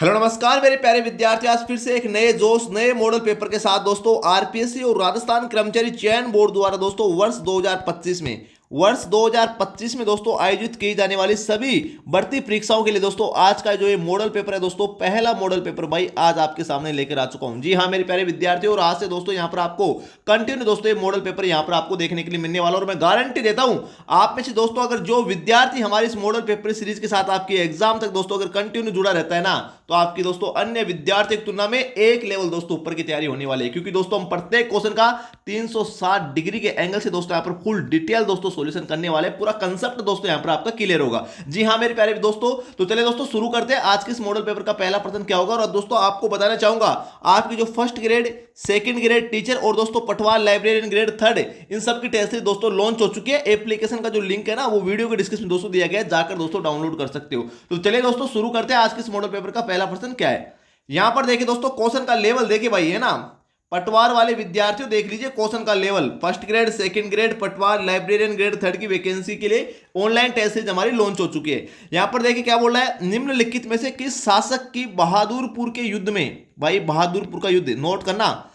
Hello नमस्कार मेरे प्यारे विद्यार्थी। आज फिर से एक नए जोश नए मॉडल पेपर के साथ दोस्तों आरपीएससी और राजस्थान कर्मचारी चयन बोर्ड द्वारा दोस्तों वर्ष 2025 में दोस्तों आयोजित की जाने वाली सभी भर्ती परीक्षाओं के लिए दोस्तों आज का जो ये मॉडल पेपर है दोस्तों पहला मॉडल पेपर भाई आज आपके सामने लेकर आ चुका हूं। जी हाँ मेरे प्यारे विद्यार्थियों, और आज से दोस्तों यहाँ पर आपको कंटिन्यू दोस्तों ये मॉडल पेपर यहाँ पर आपको देखने के लिए मिलने वाला, और मैं गारंटी देता हूं आप में से दोस्तों अगर जो विद्यार्थी हमारी इस मॉडल पेपर सीरीज के साथ आपकी एग्जाम तक दोस्तों अगर कंटिन्यू जुड़ा रहता है ना, तो आपकी दोस्तों अन्य विद्यार्थियों की तुलना में एक लेवल दोस्तों ऊपर की तैयारी होने वाली है। क्योंकि दोस्तों हम प्रत्येक क्वेश्चन का 360 डिग्री के एंगल से दोस्तों यहां पर फुल डिटेल दोस्तों सॉल्यूशन करने वाले, पूरा कंसेप्ट दोस्तों यहां पर आपका क्लियर होगा। जी हां मेरे प्यारे दोस्तों, तो चलिए दोस्तों शुरू करते हैं आज के इस मॉडल पेपर का पहला प्रश्न क्या होगा। और दोस्तों आपको बताना चाहूंगा आपकी जो first grade, second grade teacher और दोस्तों पटवार लाइब्रेरियन ग्रेड थर्ड, इन सब की टेस्ट सीरीज दोस्तों लॉन्च हो चुकी है। एप्लीकेशन का जो लिंक है ना वो वीडियो के डिस्क्रिप्शन में दोस्तों दिया गया है, जाकर दोस्तों डाउनलोड कर सकते हो। तो चलिए दोस्तों शुरू करते हैं आज के इस मॉडल पेपर का पहला प्रश्न क्या है। यहां पर देखिए दोस्तों क्वेश्चन का लेवल देखिए भाई, है ना, पटवार वाले विद्यार्थियों देख लीजिए क्वेश्चन का level. First grade, second grade, पटवार लाइब्रेरियन ग्रेड थर्ड की वैकेंसी के लिए ऑनलाइन टेस्ट सीरीज हमारी लॉन्च हो चुकी है। यहां पर देखिए क्या बोल रहा है, निम्नलिखित में से किस शासक की बहादुरपुर के युद्ध में, भाई बहादुरपुर का युद्ध नोट करना,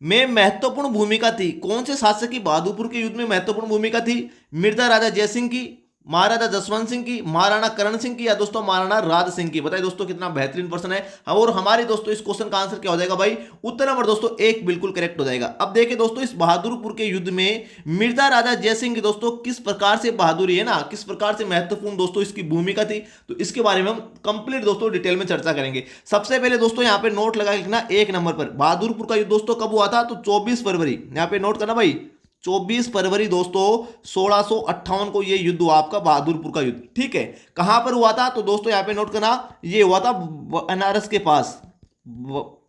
में महत्वपूर्ण भूमिका थी। कौन से शासक की बहादुरपुर के युद्ध में महत्वपूर्ण भूमिका थी? मिर्जा राजा जयसिंह की, महाराजा जसवंत सिंह की, महाराणा करण सिंह की, या दोस्तों महाराणा राज सिंह की। बताइए दोस्तों कितना बेहतरीन प्रश्न है। और हमारी दोस्तों इस क्वेश्चन का आंसर क्या हो जाएगा भाई, उत्तर नंबर दोस्तों एक बिल्कुल करेक्ट हो जाएगा। अब देखिए दोस्तों इस बहादुरपुर के युद्ध में मिर्जा राजा जयसिंह की दोस्तों किस प्रकार से बहादुरी है ना, किस प्रकार से महत्वपूर्ण दोस्तों इसकी भूमिका थी, तो इसके बारे में हम कंप्लीट दोस्तों डिटेल में चर्चा करेंगे। सबसे पहले दोस्तों यहाँ पे नोट लगा लिखना एक नंबर पर, बहादुरपुर का युद्ध दोस्तों कब हुआ था, तो 24 फरवरी, यहाँ पे नोट करना भाई, 24 फरवरी दोस्तों 1658 को ये युद्ध हुआ आपका बहादुरपुर का युद्ध। ठीक है, कहां पर हुआ था, तो दोस्तों यहां पे नोट करना, ये हुआ था बनारस के पास,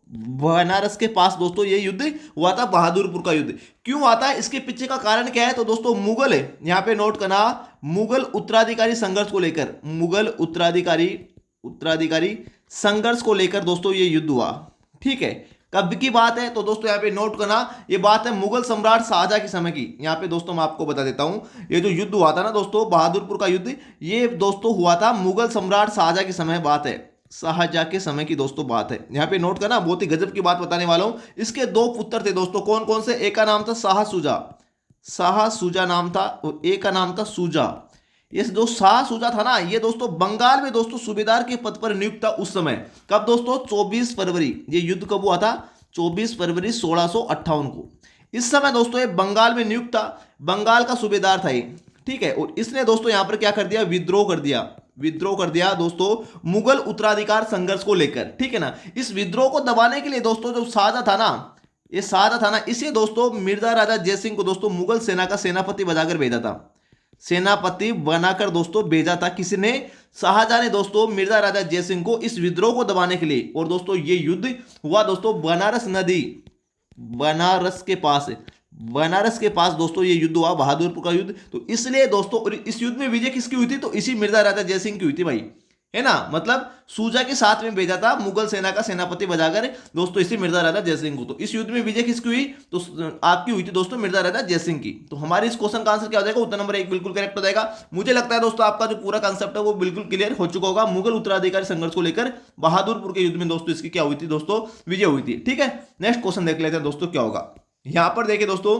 बनारस के पास दोस्तों ये युद्ध हुआ था, बहादुरपुर का युद्ध। क्यों हुआ था, इसके पीछे का कारण क्या है, तो दोस्तों मुगल है, यहां पे नोट करना, मुगल उत्तराधिकारी संघर्ष को लेकर, मुगल उत्तराधिकारी संघर्ष को लेकर दोस्तों ये युद्ध हुआ। ठीक है, कब की बात है, तो दोस्तों यहाँ पे नोट करना, ये बात है मुगल सम्राट शाहजहां के समय की। यहाँ पे दोस्तों मैं आपको बता देता हूँ, ये जो युद्ध हुआ था ना दोस्तों बहादुरपुर का युद्ध, ये दोस्तों हुआ था मुगल सम्राट शाहजहां के समय बात है, शाहजहां के समय की दोस्तों बात है। यहाँ पे नोट करना, बहुत ही गजब की बात बताने वाला हूँ। इसके दो पुत्र थे दोस्तों, कौन कौन से, एक का नाम था शाह सूजा नाम था, और एक का नाम था सूजा। ये जो शाह सूजा था ना, ये दोस्तों बंगाल में दोस्तों सूबेदार के पद पर नियुक्त था उस समय। कब दोस्तों, 24 फरवरी। ये युद्ध कब हुआ था, 24 फरवरी 1658 को। इस समय दोस्तों ये बंगाल में नियुक्त था, बंगाल का सूबेदार था ये। ठीक है, और इसने दोस्तों यहां पर क्या कर दिया, विद्रोह कर दिया दोस्तों मुगल उत्तराधिकार संघर्ष को लेकर। ठीक है ना, इस विद्रोह को दबाने के लिए दोस्तों जो शाहजहां था ना, इसे दोस्तों मिर्जा राजा जयसिंह को दोस्तों मुगल सेना का सेनापति बनाकर भेजा था, सेनापति बनाकर दोस्तों भेजा था। किसने, शाहजहां ने दोस्तों मिर्जा राजा जयसिंह को इस विद्रोह को दबाने के लिए। और दोस्तों ये युद्ध हुआ दोस्तों बनारस नदी, बनारस के पास दोस्तों ये युद्ध हुआ, बहादुरपुर का युद्ध। तो इसलिए दोस्तों, और इस युद्ध में विजय किसकी हुई थी, तो इसी मिर्जा राजा जयसिंह की हुई थी भाई, है ना। मतलब सूजा के साथ में भेजा था मुगल सेना का सेनापति बजाकर दोस्तों इसी मिर्जा राजा जयसिंह को। तो इस युद्ध में विजय किसकी हुई, तो आपकी हुई थी दोस्तों मिर्जा राजा जयसिंह की। तो हमारे इस क्वेश्चन का आंसर क्या हो जाएगा, उत्तर नंबर एक बिल्कुल करेक्ट हो जाएगा। मुझे लगता है दोस्तों आपका जो पूरा कंसेप्ट है वो बिल्कुल क्लियर हो चुका होगा। मुगल उत्तराधिकारी संघर्ष को लेकर बहादुरपुर के युद्ध में दोस्तों इसकी क्या हुई थी, दोस्तों विजय हुई थी। ठीक है, नेक्स्ट क्वेश्चन देख लेते हैं दोस्तों क्या होगा। यहां पर देखिए दोस्तों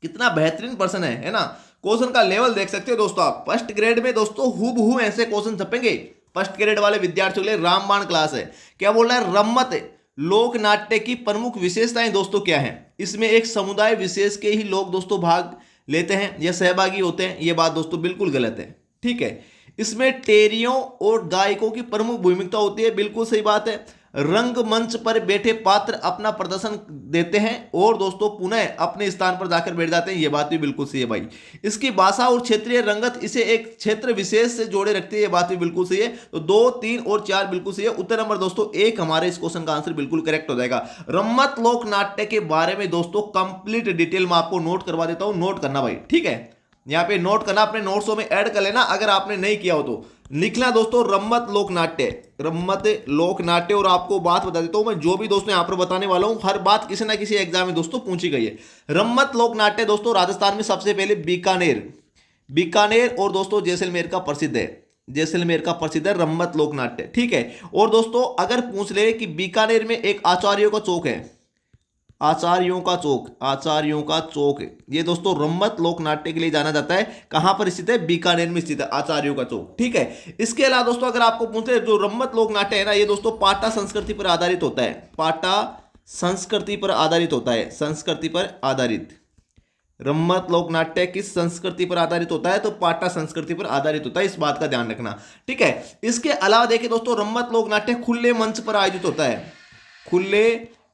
कितना बेहतरीन प्रश्न है ना। क्वेश्चन का लेवल देख सकते हो दोस्तों आप, फर्स्ट ग्रेड में दोस्तों हूबहू ऐसे क्वेश्चन छपेंगे। फर्स्ट ग्रेड वाले विद्यार्थियों के लिए रामबाण क्लास है। क्या बोल रहा है, रम्मत लोक नाट्य की प्रमुख विशेषताएं दोस्तों क्या है। इसमें एक समुदाय विशेष के ही लोग दोस्तों भाग लेते हैं या सहभागी होते हैं, यह बात दोस्तों बिल्कुल गलत है। ठीक है, इसमें टेरियों और गायकों की प्रमुख भूमिका होती है, बिल्कुल सही बात है। रंगमंच पर बैठे पात्र अपना प्रदर्शन देते हैं और दोस्तों पुनः अपने स्थान पर जाकर बैठ जाते हैं, ये बात भी बिल्कुल सही है भाई। इसकी भाषा और क्षेत्रीय रंगत इसे एक क्षेत्र विशेष से जोड़े रखती है, ये बात भी बिल्कुल सही है। तो 2, 3 और 4 बिल्कुल सही है। उत्तर नंबर दोस्तों एक हमारे इस क्वेश्चन का आंसर बिल्कुल करेक्ट हो जाएगा। रम्मत लोक नाट्य के बारे में दोस्तों कंप्लीट डिटेल में आपको नोट करवा देता हूं, नोट करना भाई। ठीक है, यहां पे नोट करना, अपने नोट्सों में ऐड कर लेना, अगर आपने नहीं किया हो तो लिखना दोस्तों रम्मत लोक नाट्य। और आपको बात बता देता हूं मैं, जो भी दोस्तों यहां पर बताने वाला हूं हर बात किसी ना किसी एग्जाम में दोस्तों पूछी गई है। रम्मत लोक नाट्य दोस्तों राजस्थान में सबसे पहले बीकानेर और दोस्तों जैसलमेर का प्रसिद्ध है। जैसलमेर का प्रसिद्ध है रम्मत लोक नाट्य। ठीक है, और दोस्तों अगर पूछ ले कि बीकानेर में एक आचार्यों का चौक है, आचार्यों का चौक, आचार्यों का चौक, ये दोस्तों रम्मत लोक नाट्य के लिए जाना जाता है। कहां पर स्थित है? बीकानेर में स्थित है आचार्यों का चौक। ठीक है, इसके अलावा दोस्तों अगर आपको पूछे जो रम्मत लोक नाट्य है ना, ये दोस्तों पाटा संस्कृति पर आधारित होता है। पाटा संस्कृति पर आधारित होता है, संस्कृति पर आधारित। रम्मत लोक नाट्य किस संस्कृति पर आधारित होता है? तो पाटा संस्कृति पर आधारित होता है, इस बात का ध्यान रखना। ठीक है, इसके अलावा देखिए दोस्तों रम्मत लोक नाट्य खुले मंच पर आयोजित होता है, खुले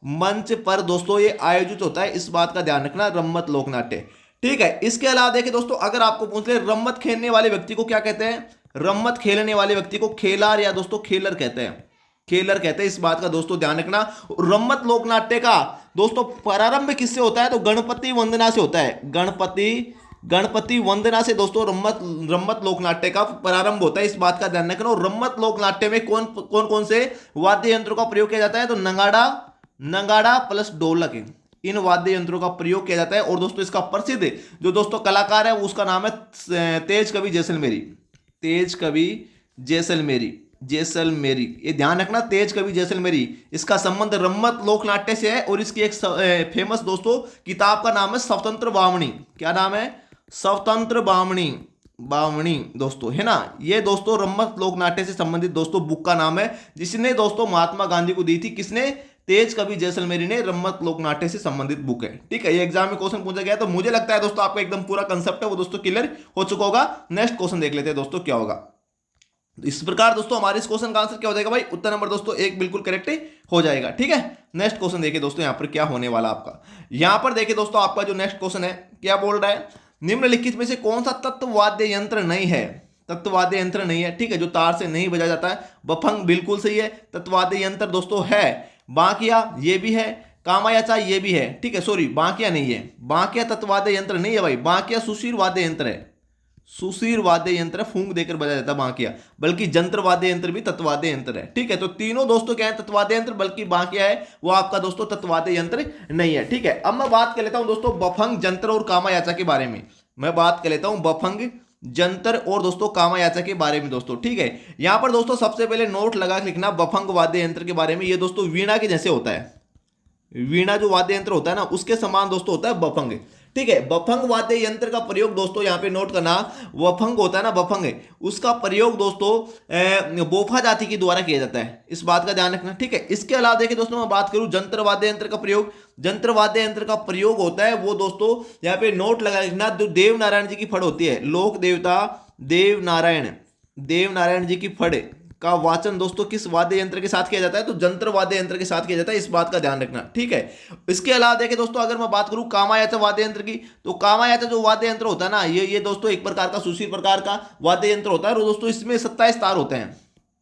मंच पर दोस्तों ये आयोजित होता है, इस बात का ध्यान रखना, रम्मत लोक नाट्य। ठीक है, इसके अलावा देखिए दोस्तों अगर आपको पूछ ले रम्मत खेलने वाले व्यक्ति को क्या कहते हैं? रम्मत खेलने वाले व्यक्ति को खेलार या दोस्तों खेलर कहते हैं, खेलर कहते हैं, इस बात का दोस्तों ध्यान रखना। रम्मत लोक नाट्य का दोस्तों प्रारंभ किससे होता है? तो गणपति वंदना से होता है, गणपति वंदना से दोस्तों रम्मत लोक नाट्य का प्रारंभ होता है, इस बात का ध्यान रखना। और रम्मत लोक नाट्य में कौन कौन से वाद्य यंत्रों का प्रयोग किया जाता है? तो नगाड़ा प्लस ढोलक, इन वाद्य यंत्रों का प्रयोग किया जाता है। और दोस्तों इसका प्रसिद्ध जो दोस्तों कलाकार है उसका नाम है तेज कवि जैसलमेरी, तेज कवि जैसलमेरी, ये ध्यान रखना, तेज कवि जैसलमेरी। इसका संबंध रम्मत लोक नाट्य से है। और इसकी एक फेमस दोस्तों किताब का नाम है स्वतंत्र बामणी। क्या नाम है? स्वतंत्र बामणी दोस्तों, है ना। ये दोस्तों रम्मत लोक नाट्य से संबंधित दोस्तों बुक का नाम है, जिसने दोस्तों महात्मा गांधी को दी थी। किसने? तेज कवि जैसलमेरी ने। रम्मत लोक नाट्य से संबंधित बुक है। ठीक है, ये एग्जाम में क्वेश्चन पूछा गया, तो मुझे लगता है दोस्तों आपका एकदम पूरा कंसेप्ट है वो दोस्तों क्लियर हो चुका होगा। नेक्स्ट क्वेश्चन देख लेते हैं दोस्तों क्या होगा। इस प्रकार दोस्तों हमारे इस क्वेश्चन का आंसर क्या हो जाएगा भाई? उत्तर नंबर दोस्तों एक बिल्कुल करेक्ट हो जाएगा। ठीक है, नेक्स्ट क्वेश्चन देखिए दोस्तों यहां पर क्या होने वाला आपका। यहां पर देखिए दोस्तों आपका जो नेक्स्ट क्वेश्चन है क्या बोल रहा है? निम्नलिखित में से कौन सा तत्ववाद्य यंत्र नहीं है? तत्ववाद्य यंत्र नहीं है, ठीक है, जो तार से नहीं बजाया जाता है। बफंग बिल्कुल सही है, तत्ववाद्य यंत्र दोस्तों है। बांकिया ये भी है, कामायाचा ये भी है। ठीक है, सॉरी बांकिया नहीं है, बांकिया तत्ववाद्य यंत्र नहीं है भाई। बांकिया सुशीर वाद्य यंत्र है, सुशीर वाद्य यंत्र फूंक देकर बजाया जाता है बांकिया। बल्कि जंत्र वाद्य यंत्र भी तत्ववाद्य यंत्र है। ठीक है, तो तीनों दोस्तों क्या है? तत्ववाद्य यंत्र, बल्कि बांकिया है वो आपका दोस्तों तत्ववाद्य यंत्र नहीं है। ठीक है, अब मैं बात कर लेता हूं दोस्तों बफंग, जंत्र और कामायाचा के बारे में। मैं बात कर लेता हूं बफंग, जंतर और दोस्तों कामायाचा के बारे में दोस्तों। ठीक है, यहां पर दोस्तों सबसे पहले नोट लगा लिखना बफंग वाद्य यंत्र के बारे में। ये दोस्तों वीणा के जैसे होता है, वीणा जो वाद्य यंत्र होता है ना उसके समान दोस्तों होता है बफंग। ठीक है, बफंग वाद्य यंत्र का प्रयोग दोस्तों यहां पे नोट करना, बफंग होता है ना, बफंग उसका प्रयोग दोस्तों बोफा जाति के द्वारा किया जाता है, इस बात का ध्यान रखना। ठीक है, इसके अलावा देखिए दोस्तों मैं बात करूं जंत्र वाद्य यंत्र का प्रयोग, जंत्र वाद्य यंत्र का प्रयोग होता है वो दोस्तों यहाँ पे नोट लगा लिखना, जो देव नारायण जी की फड़ होती है, लोक देवता देव नारायण जी की फड़ का वाचन दोस्तों किस वाद्य यंत्र के साथ किया जाता है? तो जंत्र वाद्य यंत्र के साथ किया जाता है, इस बात का ध्यान रखना। ठीक है, इसके अलावा देखिए दोस्तों अगर मैं बात करूं कामायाचा वाद्य यंत्र की, तो कामायाचा जो वाद्य यंत्र होता है ना, ये दोस्तों एक प्रकार का सुशील प्रकार का वाद्य यंत्र होता है। और दोस्तों इसमें 27 तार होते हैं।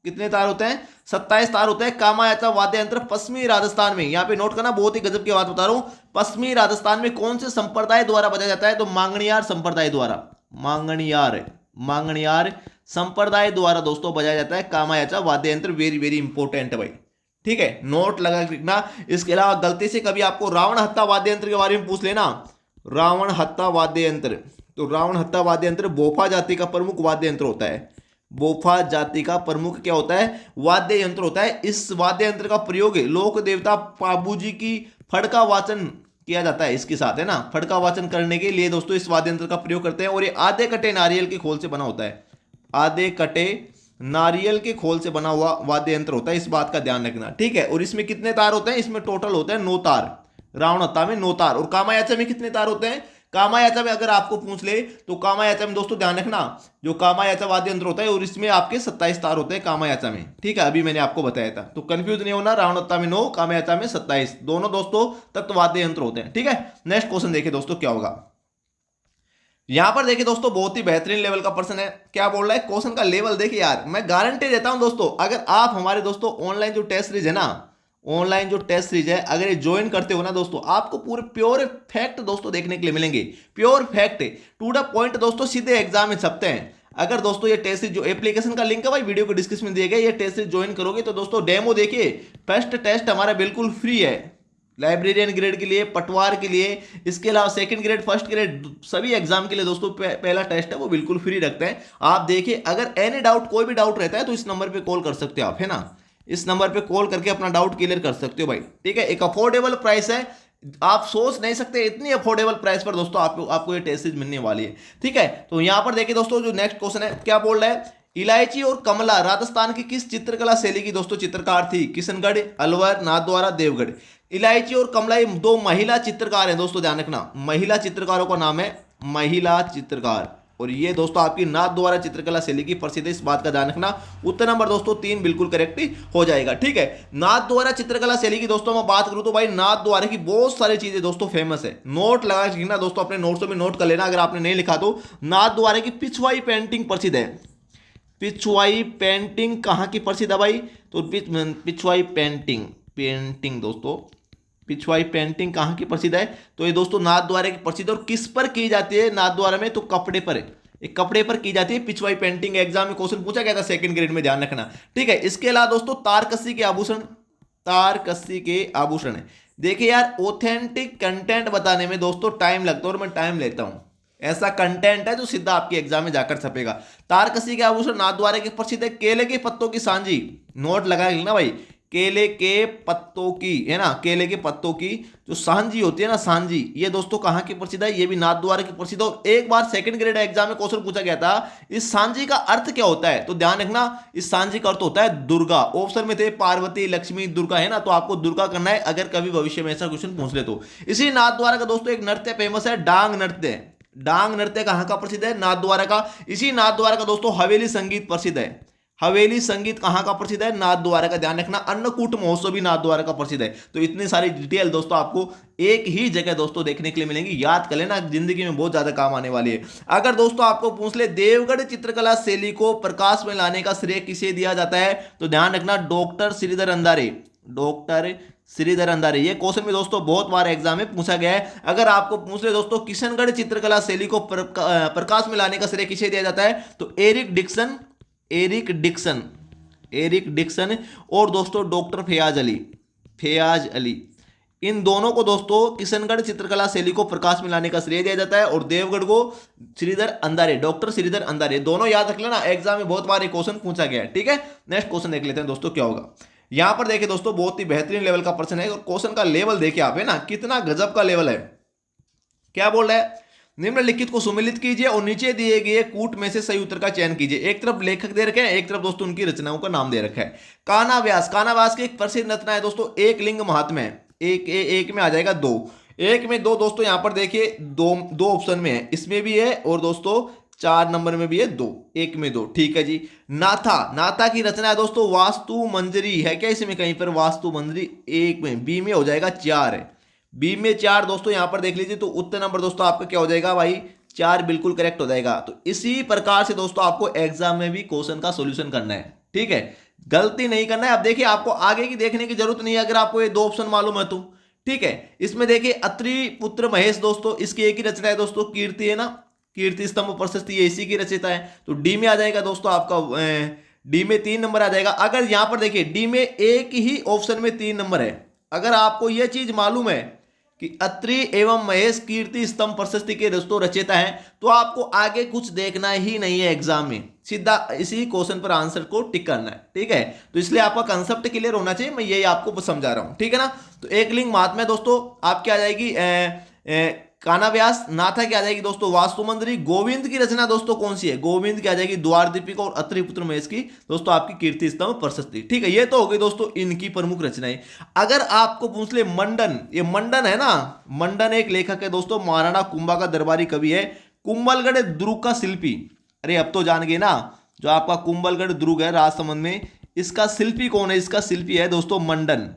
कितने तार होते हैं? 27 तार होते हैं। कामायाचा वाद्य यंत्र पश्चिमी राजस्थान में, यहाँ पे नोट करना, बहुत ही गजब की बात बता रहा हूं, पश्चिमी राजस्थान में कौन से संप्रदाय द्वारा बजाया जाता है? तो मांगणियार संप्रदाय द्वारा, मांगणियार संप्रदाय द्वारा दोस्तों बजाया जाता है कामायाचा वाद्य यंत्र। वेरी वेरी इंपॉर्टेंट है भाई। ठीक है, नोट लगा लिखना। इसके अलावा गलती से कभी आपको रावण हत्ता वाद्य यंत्र के बारे में पूछ लेना, रावण हत्ता वाद्य यंत्र, तो रावण हत्ता वाद्य यंत्र बोफा जाति का प्रमुख वाद्य यंत्र होता है। बोफा जाति का प्रमुख क्या होता है? वाद्य यंत्र होता है। इस वाद्य यंत्र का प्रयोग लोक देवता पाबूजी की फड़ का वाचन किया जाता है, इसके साथ है ना, फड़ का वाचन करने के लिए दोस्तों इस वाद्य यंत्र का प्रयोग करते हैं। और ये आधे कटे नारियल के खोल से बना होता है, आधे कटे नारियल के खोल से बना हुआ वाद्य यंत्र होता है, इस बात का ध्यान रखना। ठीक है, और इसमें कितने तार होते हैं? इसमें टोटल होते हैं 9 तार, रावण हत्ता में 9 तार। और कामायाचा में कितने तार होते हैं? कामायाचा में अगर आपको पूछ ले तो कामायाचा में दोस्तों ध्यान रखना, जो कामायाचा वाद्य यंत्र होता है और इसमें आपके 27 तार होते हैं कामायाचा में। ठीक है, अभी मैंने आपको बताया था, तो कंफ्यूज नहीं होना, रावण हत्ता में 9, कामायाचा में 27, दोनों दोस्तों तत्ववाद्य यंत्र होते हैं। ठीक है, नेक्स्ट क्वेश्चन देखिए दोस्तों क्या होगा। यहां पर देखिए दोस्तों बहुत ही बेहतरीन लेवल का प्रश्न है। क्या बोल रहा है? क्वेश्चन का लेवल देखिए यार, मैं गारंटी देता हूं दोस्तों, अगर आप हमारे दोस्तों ऑनलाइन जो टेस्ट सीरीज है ना, ऑनलाइन जो टेस्ट सीरीज है अगर ये ज्वाइन करते हो ना दोस्तों, आपको पूरे प्योर फैक्ट दोस्तों देखने के लिए मिलेंगे। Pure fact to the point दोस्तों, सीधे एग्जाम में छपते हैं। अगर दोस्तों ये टेस्ट सीरीज जो एप्लीकेशन का लिंक है भाई वीडियो को डिस्क्रिप्शन में दिया गया, ये टेस्ट सीरीज ज्वाइन करोगे तो दोस्तों डेमो देखिए, फर्स्ट टेस्ट हमारा बिल्कुल फ्री है। लाइब्रेरियन ग्रेड के लिए, पटवार के लिए, इसके अलावा सेकंड ग्रेड, फर्स्ट ग्रेड, सभी एग्जाम के लिए दोस्तों पहला टेस्ट है वो बिल्कुल फ्री रखते हैं। आप देखिए, अगर एनी डाउट, कोई भी डाउट रहता है तो इस नंबर पे कॉल कर सकते हो आप, है ना। इस नंबर पे कॉल करके अपना डाउट क्लियर कर सकते हो भाई, ठीक है। एक अफोर्डेबल प्राइस है, आप सोच नहीं सकते इतनी अफोर्डेबल प्राइस पर दोस्तों आपको ये टेस्ट सीरीज मिलने वाली है, ठीक है। तो यहां पर देखिए दोस्तों, जो नेक्स्ट क्वेश्चन है क्या बोल रहा है, इलायची और कमला राजस्थान की किस चित्रकला शैली की दोस्तों चित्रकार थी? किशनगढ़, अलवर, नाथद्वारा, देवगढ़। इलायची और कमला ये दो महिला चित्रकार हैं दोस्तों, ध्यान रखना, महिला चित्रकारों का नाम है महिला चित्रकार, और ये दोस्तों आपकी नाथद्वारा चित्रकला शैली की प्रसिद्ध है, इस बात का ध्यान रखना। उत्तर नंबर दोस्तों 3 बिल्कुल करेक्ट हो जाएगा, ठीक है। नाथद्वारा चित्रकला शैली की दोस्तों मैं बात करूं तो भाई नाथद्वारा की बहुत सारी चीजें दोस्तों फेमस है, नोट लगा लिखना दोस्तों, अपने नोट्सों में नोट कर लेना अगर आपने नहीं लिखा तो। नाथद्वारा की पिछवाई पेंटिंग प्रसिद्ध है। पिछवाई पेंटिंग कहाँ की प्रसिद्ध है भाई? तो पिछवाई पेंटिंग दोस्तों, पिछवाई पेंटिंग कहाँ की प्रसिद्ध है? तो ये दोस्तों नाथद्वारा की प्रसिद्ध, और किस पर की जाती है नाथद्वारा में? तो कपड़े पर, एक कपड़े पर की जाती है पिछवाई पेंटिंग। एग्जाम में क्वेश्चन पूछा गया था सेकंड ग्रेड में, ध्यान रखना, ठीक है। इसके अलावा दोस्तों तारकसी के आभूषण, तारकसी के आभूषण है। देखिए यार, ऑथेंटिक कंटेंट बताने में दोस्तों टाइम लगता है, और मैं टाइम लेता हूं। ऐसा कंटेंट है जो सीधा आपके एग्जाम में जाकर छपेगा। तारकसी के आभूषण नाथद्वारा के प्रसिद्ध है। केले के पत्तों की सांजी, नोट लगा लेना भाई, केले के पत्तों की, है ना, केले के पत्तों की जो सांजी होती है ना, सांजी, ये दोस्तों कहाँ की प्रसिद्ध है? ये भी नाथद्वारा की प्रसिद्ध है। और एक बार सेकंड ग्रेड एग्जाम में क्वेश्चन पूछा गया था, इस सांजी का अर्थ क्या होता है? तो ध्यान रखना, इस सांजी का अर्थ होता है दुर्गा। ऑप्शन में थे पार्वती, लक्ष्मी, दुर्गा, है ना, तो आपको दुर्गा करना है अगर कभी भविष्य में ऐसा क्वेश्चन पूछ ले तो। इसी नाथद्वारा का दोस्तों एक नृत्य फेमस है, डांग नृत्य। डांग नृत्य कहाँ का प्रसिद्ध है? नाथद्वारा का। इसी नाथद्वारा का दोस्तों हवेली संगीत प्रसिद्ध है। हवेली संगीत कहाँ का प्रसिद्ध है? नाथद्वारा का। ध्यान रखना, अन्नकूट महोत्सव भी नाथद्वारा का प्रसिद्ध है। तो इतनी सारी डिटेल दोस्तों आपको एक ही जगह दोस्तों देखने के लिए मिलेंगी, याद कर लेना, जिंदगी में बहुत ज्यादा काम आने वाली है। अगर दोस्तों आपको पूछ ले देवगढ़ चित्रकला शैली को प्रकाश में लाने का श्रेय किसे दिया जाता है? तो ध्यान रखना, डॉक्टर श्रीधर अंधारे, डॉक्टर श्रीधर अंधारे। ये क्वेश्चन भी दोस्तों बहुत बार एग्जाम में पूछा गया है। अगर आपको पूछ ले दोस्तों किशनगढ़ चित्रकला शैली को प्रकाश में लाने का श्रेय किसे दिया जाता है? तो Eric Dixon, Eric Dixon, Eric Dixon, और दोस्तों डॉक्टर फयाज अली, फयाज अली, इन दोनों को दोस्तों किशनगढ़ चित्रकला शैली को प्रकाश में लाने का श्रेय दिया जाता है, और देवगढ़ को श्रीधर अंधारे, डॉक्टर श्रीधर अंधारे। दोनों याद रख लेना, एग्जाम में बहुत बार ये क्वेश्चन पूछा गया है, ठीक है। नेक्स्ट क्वेश्चन देख लेते हैं दोस्तों क्या होगा। यहां पर देखिए दोस्तों, बहुत ही बेहतरीन लेवल का प्रश्न है, और क्वेश्चन का लेवल देखिए आप, है ना, कितना गजब का लेवल है। क्या बोल रहा है? निम्नलिखित को सुमिलित कीजिए और नीचे दिए गए कूट में से सही उत्तर का चयन कीजिए। एक तरफ लेखक दे रखे हैं, एक तरफ दोस्तों उनकी रचनाओं का नाम दे रखा है। कान्हा व्यास, कान्हा व्यास की एक प्रसिद्ध रचना है दोस्तों, एक लिंग महात्म्य है। एक में आ जाएगा 2, एक में 2 दोस्तों, यहां पर देखिए दो ऑप्शन में है, इसमें भी है, और दोस्तों 4 नंबर में भी है 2, एक में 2, ठीक है जी। नाथा, नाथा की रचना है दोस्तों वास्तु मंजरी, है क्या इसमें कहीं पर वास्तु मंजरी? एक में, बी में हो जाएगा 4 है, बी में 4 दोस्तों, यहां पर देख लीजिए। तो उत्तर नंबर दोस्तों आपका क्या हो जाएगा भाई? 4 बिल्कुल करेक्ट हो जाएगा। तो इसी प्रकार से दोस्तों आपको एग्जाम में भी क्वेश्चन का सोल्यूशन करना है, ठीक है, गलती नहीं करना है। अब देखिए, आपको आगे की देखने की जरूरत नहीं है अगर आपको ये 2 ऑप्शन मालूम है तो, ठीक है। इसमें देखिए अत्रि पुत्र महेश दोस्तों, इसकी एक ही रचना है दोस्तों, कीर्ति, है ना, कीर्ति स्तंभ प्रशस्ति, ये इसी की रचयिता है। तो डी में आ जाएगा दोस्तों आपका, डी में 3 नंबर आ जाएगा। अगर यहां पर देखिए डी में एक ही ऑप्शन में 3 नंबर है, अगर आपको यह चीज मालूम है कि अत्रि एवं महेश कीर्ति स्तंभ प्रशस्ति के दोस्तों रचयिता हैं, तो आपको आगे कुछ देखना ही नहीं है एग्जाम में, सीधा इसी क्वेश्चन पर आंसर को टिक करना है, ठीक है। तो इसलिए आपका कंसेप्ट क्लियर होना चाहिए, मैं यही आपको समझा रहा हूं, ठीक है ना। तो एक लिंग महात्म्य दोस्तों आपकी आ जाएगी कान्हा व्यास, नाथा की आ जाएगी दोस्तों वास्तुमंजरी। गोविंद की रचना दोस्तों कौन सी है? गोविंद की आ जाएगी द्वार दीपिका, और अत्रि पुत्र महेश की दोस्तों आपकी कीर्ति स्तंभ प्रशस्ति, ठीक है। ये तो हो गई दोस्तों इनकी प्रमुख रचनाएं। अगर आपको पूछ ले मंडन, ये मंडन है ना, मंडन एक लेखक है दोस्तों, महाराणा कुंभा का दरबारी कवि है, कुंभलगढ़ दुर्ग का शिल्पी। अरे अब तो जान गए ना, जो आपका कुंभलगढ़ दुर्ग है राजसमंद में, इसका शिल्पी कौन है? इसका शिल्पी है दोस्तों मंडन।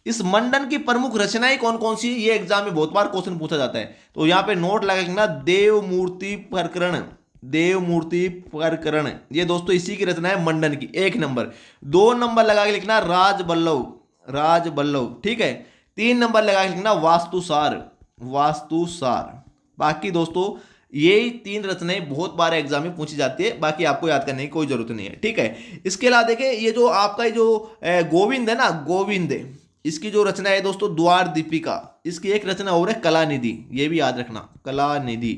इस मंडन की प्रमुख रचनाएं कौन कौन सी? ये एग्जाम में बहुत बार क्वेश्चन पूछा जाता है, तो यहां पे नोट लगाना, देव मूर्ति प्रकरण, देव मूर्ति प्रकरण, ये दोस्तों इसी की रचना है मंडन की, 1 नंबर। 2 नंबर लगा के लिखना राजबल्लभ, राजबल्लभ, ठीक है। 3 नंबर लगा के लिखना वास्तुसार, वास्तुसार। बाकी दोस्तों यही 3 रचनाएं बहुत बार एग्जाम में पूछी जाती है, बाकी आपको याद करने की कोई जरूरत नहीं है, ठीक है। इसके अलावा देखिए, ये जो आपका जो गोविंद है ना, गोविंद, इसकी जो रचना है दोस्तों द्वार दीपिका, इसकी एक रचना और है कलानिधि, ये भी याद रखना कलानिधि।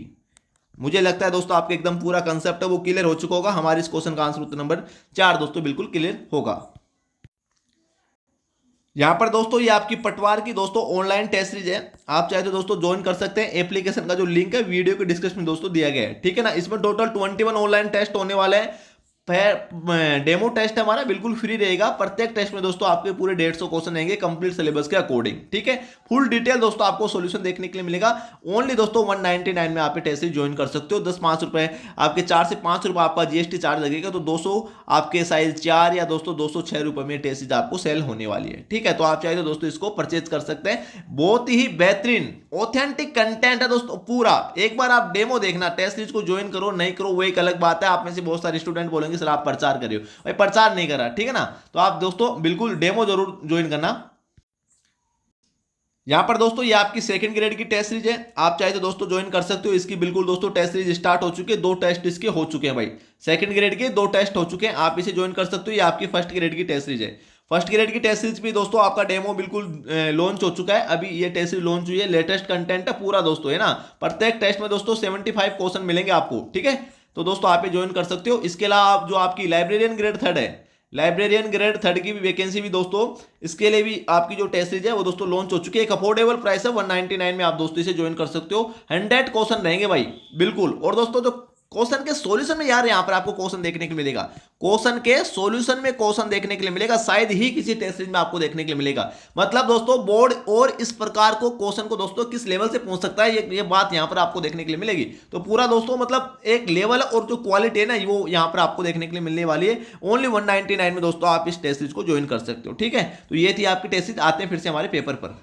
मुझे लगता है दोस्तों आपके एकदम पूरा कंसेप्ट है वो क्लियर हो चुका होगा। हमारे इस क्वेश्चन का आंसर उत्तर नंबर 4 दोस्तों बिल्कुल क्लियर होगा। यहां पर दोस्तों ये आपकी पटवार की दोस्तों ऑनलाइन टेस्ट सीरीज है, आप चाहे तो दोस्तों ज्वाइन कर सकते हैं। एप्लीकेशन का जो लिंक है वीडियो के डिस्क्रिप्शन में दोस्तों दिया गया है, ठीक है ना। इसमें टोटल 21 ऑनलाइन टेस्ट होने वाले हैं। डेमो टेस्ट हमारा बिल्कुल फ्री रहेगा। प्रत्येक टेस्ट में दोस्तों आपके पूरे 150 क्वेश्चन रहेंगे कंप्लीट सिलेबस के अकॉर्डिंग, ठीक है। फुल डिटेल दोस्तों आपको सॉल्यूशन देखने के लिए मिलेगा। ओनली दोस्तों 199 में आप टेस्ट ज्वाइन कर सकते हो। 10-5 रुपए आपके, 4 से 5 रुपए आपका जीएसटी चार्ज लगेगा, तो 200 आपके साइज 4 या दोस्तों 206 रुपए में टेस्ट आपको सेल होने वाली है, ठीक है। तो आप चाहे तो दोस्तों इसको परचेज कर सकते हैं। बहुत ही बेहतरीन ऑथेंटिक कंटेंट है दोस्तों पूरा। एक बार आप डेमो देखना, टेस्ट सीरीज को ज्वाइन करो नहीं करो वो एक अलग बात है। आप में से बहुत सारे स्टूडेंट बोलेंगे सर आप प्रचार कर रहे हो, भाई प्रचार नहीं कर रहा, ठीक है ना। तो आप दोस्तों बिल्कुल डेमो जरूर ज्वाइन करना। यहां पर दोस्तों ये आपकी सेकंड ग्रेड की टेस्ट सीरीज है, आप चाहे तो दोस्तों ज्वाइन कर सकते हो। इसकी बिल्कुल दोस्तों टेस्ट सीरीज स्टार्ट हो चुकी है, 2 टेस्ट इसके हो चुके हैं भाई। सेकंड ग्रेड के 2 टेस्ट हो चुके हैं, आप इसे ज्वाइन कर सकते हो। ये आपकी फर्स्ट ग्रेड की टेस्ट सीरीज है। फर्स्ट ग्रेड की टेस्ट सीरीज भी दोस्तों आपका डेमो बिल्कुल लॉन्च हो चुका है, अभी ये टेस्ट सीरीज लॉन्च हुई है। लेटेस्ट कंटेंट है पूरा दोस्तों, है ना। प्रत्येक टेस्ट में दोस्तों 75 क्वेश्चन मिलेंगे आपको, ठीक है। तो दोस्तों आप ये ज्वाइन कर सकते हो। इसके अलावा आप जो आपकी लाइब्रेरियन ग्रेड 3 है, लाइब्रेरियन ग्रेड 3 की भी वैकेंसी भी दोस्तों, इसके लिए भी आपकी जो टेस्ट सीरीज है वो दोस्तों लॉन्च हो चुकी है। एक अफोर्डेबल प्राइस है 199 में, आप दोस्तों इसे ज्वाइन कर सकते हो। 100 क्वेश्चन रहेंगे भाई बिल्कुल। और दोस्तों जो क्वेश्चन के सॉल्यूशन में यार यहाँ पर आपको क्वेश्चन देखने के लिए मिलेगा, क्वेश्चन के सॉल्यूशन में क्वेश्चन देखने के लिए मिलेगा, शायद ही किसी टेस्ट सीरीज में आपको देखने के लिए मिलेगा। मतलब दोस्तों बोर्ड और इस प्रकार को क्वेश्चन को दोस्तों किस लेवल से पूछ सकता है, ये बात यहाँ पर आपको देखने के लिए मिलेगी। तो पूरा दोस्तों मतलब एक लेवल और जो क्वालिटी है ना वो यहाँ पर आपको देखने के लिए मिलने वाली है। ओनली 199 में दोस्तों आप इस टेस्ट सीरीज को ज्वाइन कर सकते हो, ठीक है। तो ये थी आपकी टेस्ट सीरीज। आते हैं फिर से हमारे पेपर पर।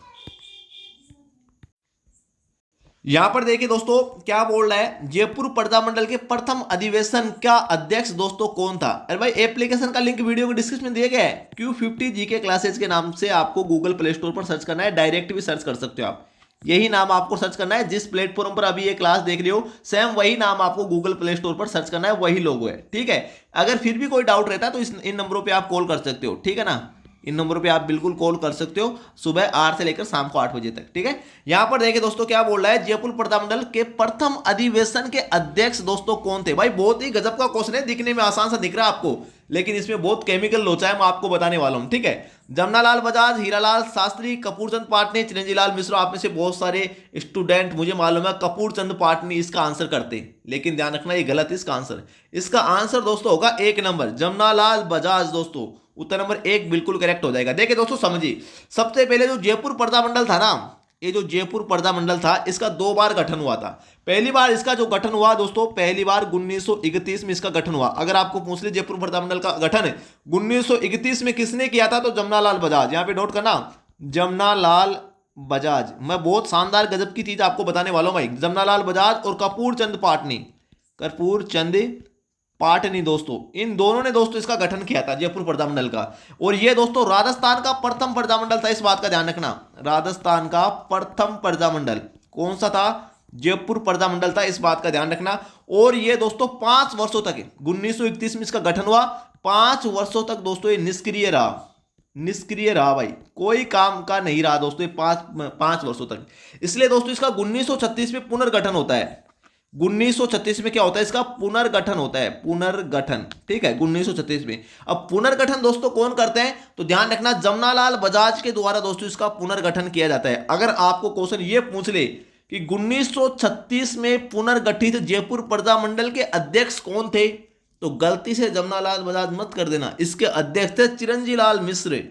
यहां पर देखिए दोस्तों क्या बोल रहा है, जयपुर पर्दा मंडल के प्रथम अधिवेशन का अध्यक्ष दोस्तों कौन था। अरे भाई एप्लीकेशन का लिंक वीडियो के डिस्क्रिप्शन में दिया गया है। Q50 जीके क्लासेज के नाम से आपको गूगल प्ले स्टोर पर सर्च करना है, डायरेक्ट भी सर्च कर सकते हो आप। यही नाम आपको सर्च करना है, जिस प्लेटफॉर्म पर अभी ये क्लास देख रहे हो सेम वही नाम आपको गूगल प्ले स्टोर पर सर्च करना है, वही लोगो है, ठीक है। अगर फिर भी कोई डाउट रहता है तो इन नंबरों पर आप कॉल कर सकते हो, ठीक है ना। इन नंबरों पे आप बिल्कुल कॉल कर सकते हो सुबह 8 से लेकर शाम को 8 बजे तक, ठीक है। यहां पर देखिए दोस्तों क्या बोल रहा है, जयपुर पर्दा मंडल के प्रथम अधिवेशन के अध्यक्ष दोस्तों कौन थे। भाई बहुत ही गजब का क्वेश्चन है, दिखने में आसान सा दिख रहा है आपको, लेकिन इसमें बहुत केमिकल लोचा है, मैं आपको बताने वाला हूं, ठीक है। जमनालाल बजाज, हीरालाल शास्त्री, कपूरचंद पाटनी, चिरंजी लाल मिश्रा। आप में से बहुत सारे स्टूडेंट मुझे मालूम है कपूरचंद पाटनी इसका आंसर करते, लेकिन ध्यान रखना ये गलत है इसका आंसर। इसका आंसर दोस्तों होगा 1 नंबर जमनालाल बजाज। दोस्तों उत्तर नंबर 1 बिल्कुल करेक्ट हो जाएगा। देखिए दोस्तों समझिए, सबसे पहले जो जयपुर पर्दा मंडल था ना, ये जो जयपुर पर्दा मंडल था इसका 2 बार गठन हुआ था। पहली बार इसका जो गठन हुआ दोस्तों, पहली बार 1931 में इसका गठन हुआ। अगर आपको पूछ ले जयपुर पर्दा मंडल का गठन 1931 में किसने किया था, तो जमनालाल बजाज। यहां पे नोट करना जमनालाल बजाज। मैं बहुत शानदार गजब की चीज आपको बताने वाला हूं भाई। जमनालाल बजाज और कपूरचंद पाटनी, कपूरचंद पाटनी दोस्तों, इन दोनों ने दोस्तों इसका गठन किया था जयपुर पर्दा मंडल का। और ये दोस्तों राजस्थान का प्रथम पर्दा मंडल था, इस बात का ध्यान रखना। राजस्थान का प्रथम पर्दा मंडल कौन सा था, जयपुर पर्दा मंडल था, इस बात का ध्यान रखना। और ये दोस्तों 5 वर्षों तक, 1931 में इसका गठन हुआ, 5 वर्षों तक दोस्तों ये निष्क्रिय रहा, निष्क्रिय रहा भाई, कोई काम का नहीं रहा दोस्तों 5 वर्षों तक। इसलिए दोस्तों इसका 1936 में पुनर्गठन होता है। 1936 में क्या होता है, इसका पुनर्गठन होता है, पुनर्गठन, ठीक है, 1936 में। अब पुनर्गठन दोस्तों कौन करते हैं, तो ध्यान रखना जमनालाल बजाज के द्वारा दोस्तों इसका पुनर्गठन किया जाता है। अगर आपको क्वेश्चन ये पूछ ले कि 1936 में पुनर्गठित जयपुर पर्दा मंडल के अध्यक्ष कौन थे, तो गलती से जमनालाल बजाज मत कर देना, इसके अध्यक्ष थे चिरंजी लाल मिश्र।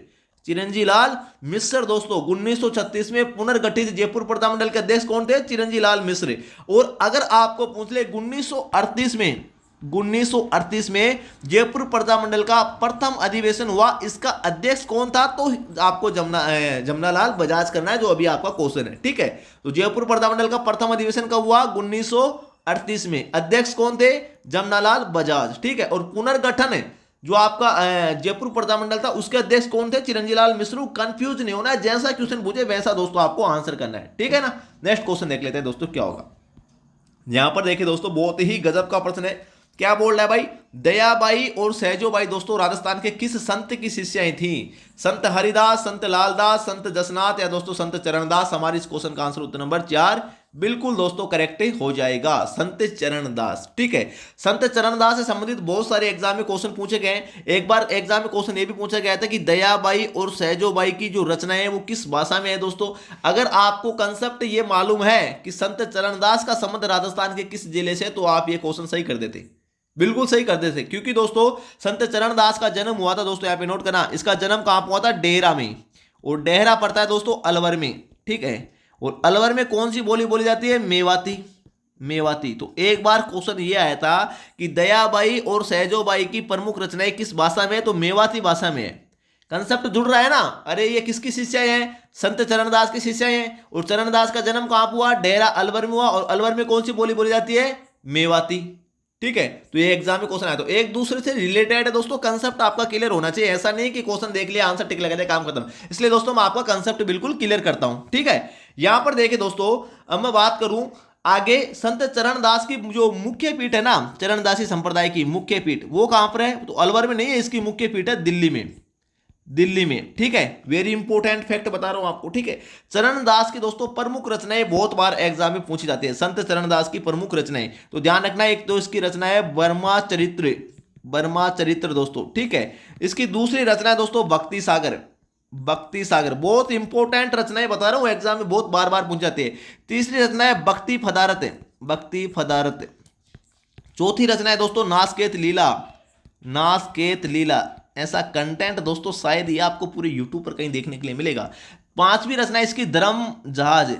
चिरंजी लाल मिश्र दोस्तों 1936 में पुनर्गठित जयपुर पर्दा मंडल के अध्यक्ष कौन थे, चिरंजी लाल मिश्र। और अगर आपको पूछ ले 1938 में जयपुर पर्दा मंडल का प्रथम अधिवेशन हुआ, इसका अध्यक्ष कौन था, तो आपको जमनालाल बजाज करना है, जो अभी आपका क्वेश्चन है, ठीक है। तो जयपुर पर्दा मंडल का प्रथम अधिवेशन कब हुआ, 1938 में। अध्यक्ष कौन थे, जमनालाल बजाज, ठीक है। और पुनर्गठन जो आपका जयपुर पर्दा मंडल था उसके अध्यक्ष कौन थे, चिरंजी लाल मिश्र। कंफ्यूज नहीं होना है, जैसा क्वेश्चन पूछे वैसा दोस्तों आपको आंसर करना है, ठीक है ना। नेक्स्ट क्वेश्चन देख लेते हैं दोस्तों क्या होगा। यहां पर देखिए दोस्तों बहुत ही गजब का प्रश्न है। क्या बोल रहा है भाई, दयाबाई और सहजोबाई दोस्तों राजस्थान के किस संत की शिष्याएं थी? संत हरिदास, संत लालदास, संत जसनाथ या दोस्तों संत चरणदास? हमारे इस क्वेश्चन का आंसर उत्तर नंबर 4 बिल्कुल दोस्तों करेक्ट हो जाएगा, संत चरणदास। ठीक है, संत चरणदास से संबंधित बहुत सारे एग्जाम में क्वेश्चन पूछे गए। एक बार एग्जाम में क्वेश्चन ये भी पूछा गया था कि दयाबाई और सहजोबाई की जो रचनाएं हैं वो किस भाषा में है दोस्तों। अगर आपको कंसेप्ट ये मालूम है कि संत चरणदास का संबंध राजस्थान के किस जिले से, तो आप ये क्वेश्चन सही कर देते, बिल्कुल सही कर देते। क्योंकि दोस्तों संत चरणदास का जन्म हुआ था दोस्तों, यहाँ पे नोट करना, इसका जन्म कहां हुआ था? डेहरा में, और डेहरा पड़ता है दोस्तों अलवर में। ठीक है, और अलवर में कौन सी बोली बोली जाती है? मेवाती, मेवाती। तो एक बार क्वेश्चन ये आया था कि दयाबाई और सहजोबाई की प्रमुख रचनाएं किस भाषा में है, तो मेवाती भाषा में है। कंसेप्ट जुड़ रहा है ना? अरे ये किसकी शिष्याएं हैं? संत चरणदास की शिष्याएं हैं। और चरणदास का जन्म कहां हुआ? डेहरा अलवर में हुआ, और अलवर में कौन सी बोली बोली जाती है? मेवाती। ठीक है, तो ये एग्जाम में क्वेश्चन आया, तो एक दूसरे से रिलेटेड है दोस्तों, कंसेप्ट आपका क्लियर होना चाहिए। ऐसा नहीं कि क्वेश्चन देख लिया आंसर टिक लगा दिया काम खत्म। इसलिए दोस्तों मैं आपका कंसेप्ट बिल्कुल क्लियर करता हूं। ठीक है, यहां पर देखिए दोस्तों, अब मैं बात करूं आगे, संत चरणदास की जो मुख्य पीठ है ना, चरणदासी संप्रदाय की मुख्य पीठ, वो कहां पर है? तो अलवर में नहीं है, इसकी मुख्य पीठ है दिल्ली में, दिल्ली में। ठीक है, वेरी इंपॉर्टेंट फैक्ट बता रहा हूं आपको। ठीक है, चरणदास की दोस्तों प्रमुख रचनाएं बहुत बार एग्जाम में पूछी जाती है। संत चरणदास की प्रमुख रचनाएं तो ध्यान रखना, एक तो इसकी रचना है बर्मा चरित्र, बर्मा चरित्र दोस्तों। ठीक है, इसकी दूसरी रचना है दोस्तों भक्ति सागर, भक्ति सागर, बहुत इंपॉर्टेंट रचनाएं बता रहा हूं, एग्जाम में बहुत बार बार पूछ जाती है। तीसरी रचना है भक्ति फदारत, भक्ति फदारत। चौथी रचना है दोस्तों नासकेत लीला, नासकेत लीला। ऐसा कंटेंट दोस्तों शायद ये आपको पूरे यूट्यूब पर कहीं देखने के लिए मिलेगा। पांचवी रचना इसकी धर्म जहाज,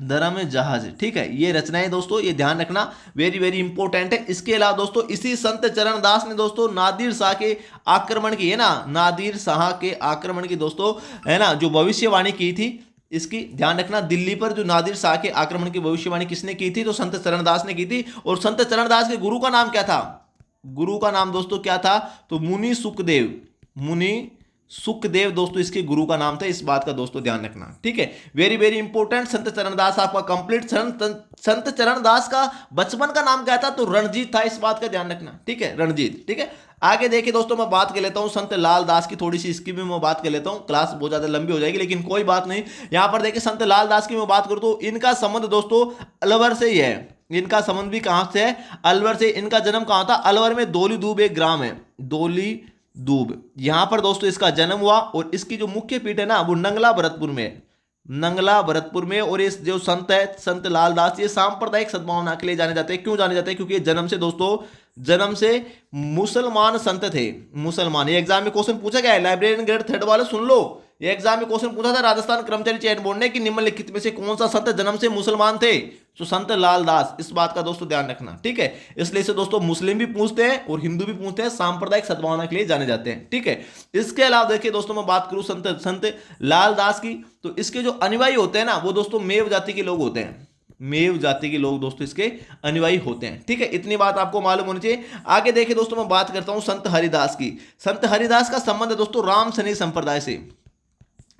धर्म जहाज। ठीक है, ये रचनाएं दोस्तों ये ध्यान रखना, वेरी वेरी इंपॉर्टेंट है। इसके अलावा दोस्तों इसी संत चरणदास ने दोस्तों नादिर शाह के आक्रमण की, है ना, नादिर शाह के आक्रमण की दोस्तों, है ना, जो भविष्यवाणी की थी, इसकी ध्यान रखना, दिल्ली पर जो नादिर शाह के आक्रमण की भविष्यवाणी किसने की थी? तो संत चरणदास ने की थी। और संत चरणदास के गुरु का नाम क्या था? गुरु का नाम दोस्तों क्या था? तो मुनि सुखदेव, मुनि सुखदेव दोस्तों इसके गुरु का नाम था। इस बात का दोस्तों ध्यान रखना। ठीक है, वेरी वेरी इंपॉर्टेंट। संत चरणदास आपका कंप्लीट। संत चरणदास का बचपन का नाम क्या था? तो रणजीत था, इस बात का ध्यान रखना। ठीक है, रणजीत। ठीक है, आगे देखिए दोस्तों, मैं बात कर लेता हूं संत लालदास की, थोड़ी सी इसकी भी मैं बात कर लेता हूं, क्लास बहुत ज्यादा लंबी हो जाएगी लेकिन कोई बात नहीं। यहां पर देखिए संत लालदास की मैं बात करूं तो इनका संबंध दोस्तों अलवर से ही है। इनका संबंध भी कहां से है? अलवर से। इनका जन्म कहां था? अलवर में दोली दूब एक ग्राम है, दोली दूब, यहां पर दोस्तों इसका जन्म हुआ। और इसकी जो मुख्य पीठ है ना वो नंगला भरतपुर में, नंगला भरतपुर में। और इस जो संत है संत लालदास, ये सांप्रदायिक सद्भावना के लिए जाने जाते हैं। क्यों जाने जाते हैं? क्योंकि जन्म से दोस्तों, जन्म से मुसलमान संत थे, मुसलमान। ये एग्जाम में क्वेश्चन पूछा गया है, लाइब्रेरियन ग्रेड 3 वाले सुन लो, ये एग्जाम में क्वेश्चन पूछा था राजस्थान कर्मचारी चयन बोर्ड ने कि निम्नलिखित में से कौन सा संत जन्म से मुसलमान थे? तो संत लालदास। इस बात का दोस्तों ध्यान रखना। ठीक है, इसलिए से दोस्तों मुस्लिम भी पूछते हैं और हिंदू भी पूछते हैं, सांप्रदायिक सद्भावना के लिए जाने जाते हैं। ठीक है, इसके अलावा देखिए दोस्तों मैं बात करूं संत लालदास की, तो इसके जो अनुयायी होते हैं ना वो दोस्तों मेव जाति के लोग होते हैं, मेव जाति के लोग दोस्तों इसके अनुयायी होते हैं। ठीक है, इतनी बात आपको मालूम होनी चाहिए। आगे देखिए दोस्तों मैं बात करता हूं संत हरिदास की। संत हरिदास का संबंध है दोस्तों राम सनेई संप्रदाय से,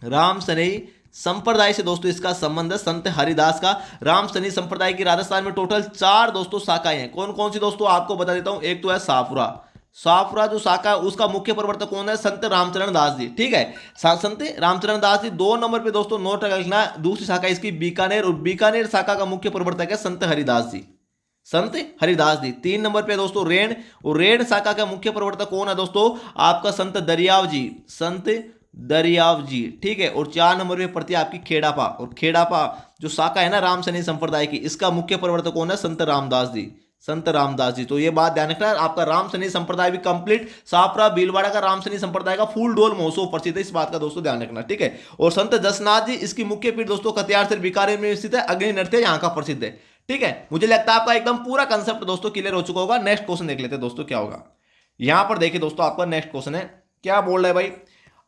राम सनेई संप्रदाय से दोस्तों इसका संबंध है संत हरिदास का। राम सनेई संप्रदाय की राजस्थान में टोटल 4 दोस्तों शाखाएं हैं। कौन कौन सी दोस्तों आपको बता देता हूं। एक तो है साफुरा, साफुरा जो शाखा है उसका मुख्य प्रवर्तक कौन है? संत रामचरण दास जी। ठीक है, संत रामचरण दास जी। 2 नंबर पे दोस्तों नोट रखना, दूसरी शाखा इसकी बीकानेर, और बीकानेर शाखा का मुख्य प्रवर्तक है संत हरिदास जी, संत हरिदास जी। 3 नंबर पे दोस्तों रेण, और रेण शाखा का मुख्य प्रवर्तक कौन है दोस्तों? आपका संत दरियाव जी, संत दरियाव जी। ठीक है, और 4 नंबर पे पड़ती है आपकी खेड़ापा, और खेड़ापा जो शाखा है ना राम सनेई संप्रदाय की, इसका मुख्य प्रवर्तक कौन है? संत रामदास जी, संत रामदास जी। तो ये बात ध्यान रखना, आपका राम सनेई संप्रदाय भी कंप्लीट। साफरा भीलवाड़ा का राम सनेई संप्रदाय का फूल डोल महोत्सव प्रसिद्ध है, इस बात का दोस्तों ध्यान रखना। ठीक है, और संत जसनाथ जी, इसकी मुख्य पीठ दोस्तों कतियार से बीकानेर में स्थित है, अग्नि नृत्य यहाँ का प्रसिद्ध है। ठीक है, मुझे लगता है आपका एकदम पूरा कंसेप्ट दोस्तों क्लियर हो चुका होगा। नेक्स्ट क्वेश्चन देख लेते हैं दोस्तों क्या होगा। यहां पर देखिए दोस्तों आपका नेक्स्ट क्वेश्चन है, क्या बोल रहा है भाई?